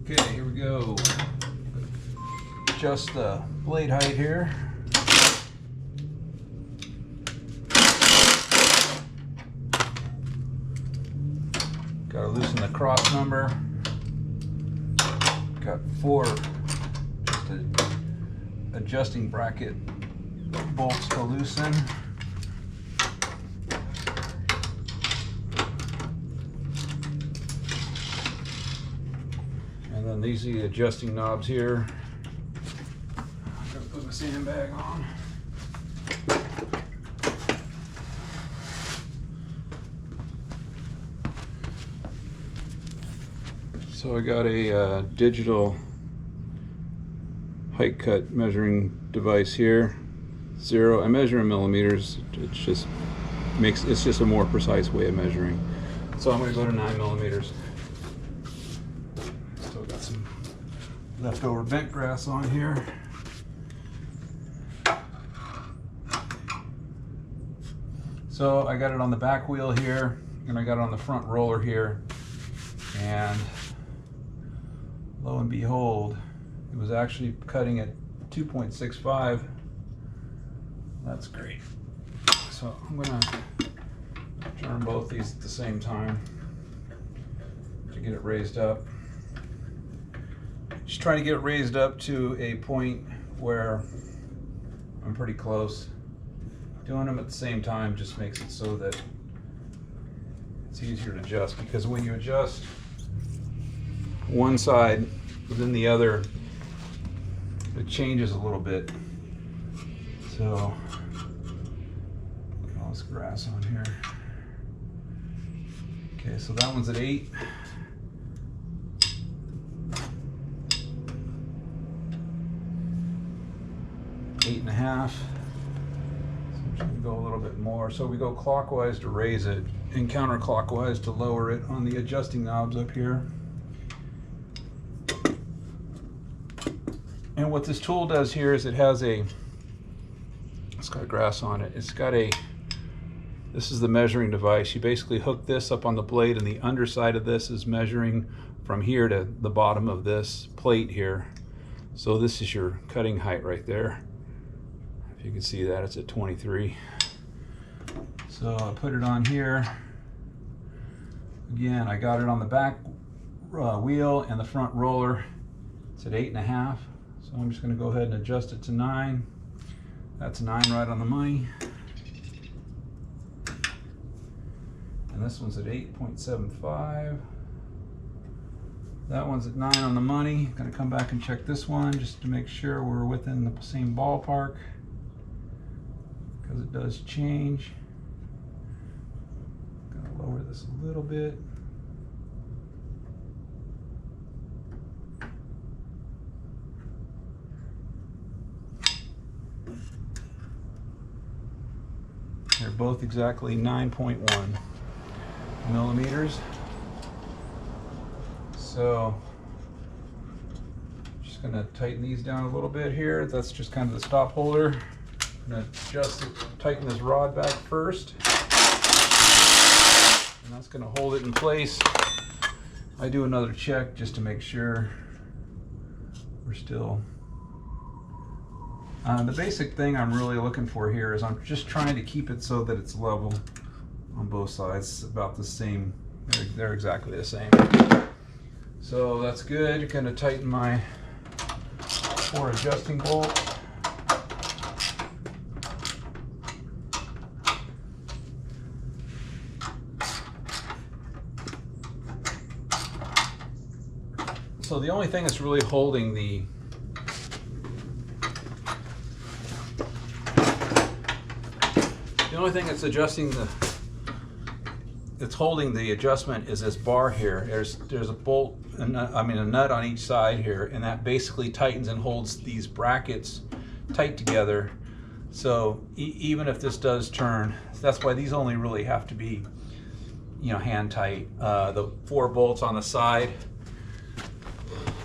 Okay, here we go. Adjust the blade height here. Got to loosen the cross number. Got 4 just adjusting bracket bolts to loosen. And then these are the adjusting knobs here. I'm gonna put my sandbag on. So I got a digital height cut measuring device here. I measure in millimeters. It's just a more precise way of measuring. So I'm going to go to 9 millimeters. Still got some leftover bent grass on here. So I got it on the back wheel here, and I got it on the front roller here, and lo and behold, it was actually cutting at 2.65. That's great. So I'm gonna turn both these at the same time to get it raised up. Just trying to get it raised up to a point where I'm pretty close. Doing them at the same time just makes it so that it's easier to adjust, because when you adjust one side within the other, it changes a little bit. So put all this grass on here. Okay, so that one's at 8. Eight and a half. So I'm just gonna go a little bit more. So we go clockwise to raise it and counterclockwise to lower it on the adjusting knobs up here. And what this tool does here is it's got grass on it. This is the measuring device. You basically hook this up on the blade, and the underside of this is measuring from here to the bottom of this plate here. So this is your cutting height right there. If you can see that, it's at 23. So I put it on here. Again, I got it on the back wheel and the front roller. It's at 8.5. So I'm just going to go ahead and adjust it to 9. That's 9 right on the money. And this one's at 8.75. That one's at 9 on the money. Going to come back and check this one just to make sure we're within the same ballpark, because it does change. Going to lower this a little bit. They're both exactly 9.1 millimeters. So just going to tighten these down a little bit here. That's just kind of the stop holder. I'm going to adjust it, tighten this rod back first, and that's going to hold it in place. I do another check just to make sure we're still. The basic thing I'm really looking for here is I'm just trying to keep it so that it's level on both sides, about the same. They're exactly the same. So that's good. You're going to tighten my 4 adjusting bolts. So the only thing that's really holding the only thing that's holding the adjustment is this bar here. There's a bolt, a nut on each side here, and that basically tightens and holds these brackets tight together. So even if this does turn, that's why these only really have to be, hand tight. The 4 bolts on the side,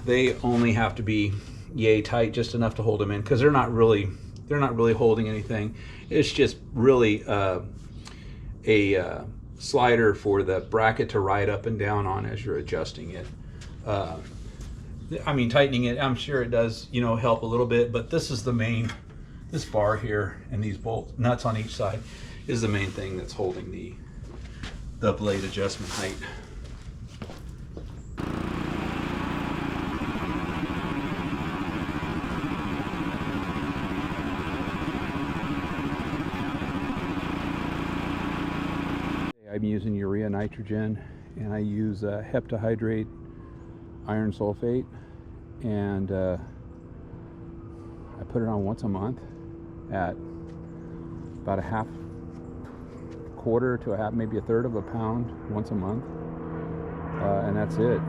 they only have to be yay tight, just enough to hold them in, because they're not really holding anything. It's just really a slider for the bracket to ride up and down on as you're adjusting it. I mean, tightening it, I'm sure it does, you know, help a little bit, but this is the main, this bar here and these bolt nuts on each side is the main thing that's holding the blade adjustment height. I'm using urea nitrogen, and I use heptahydrate iron sulfate, and I put it on once a month at about a half quarter to a half, maybe a third of a pound once a month, and that's it.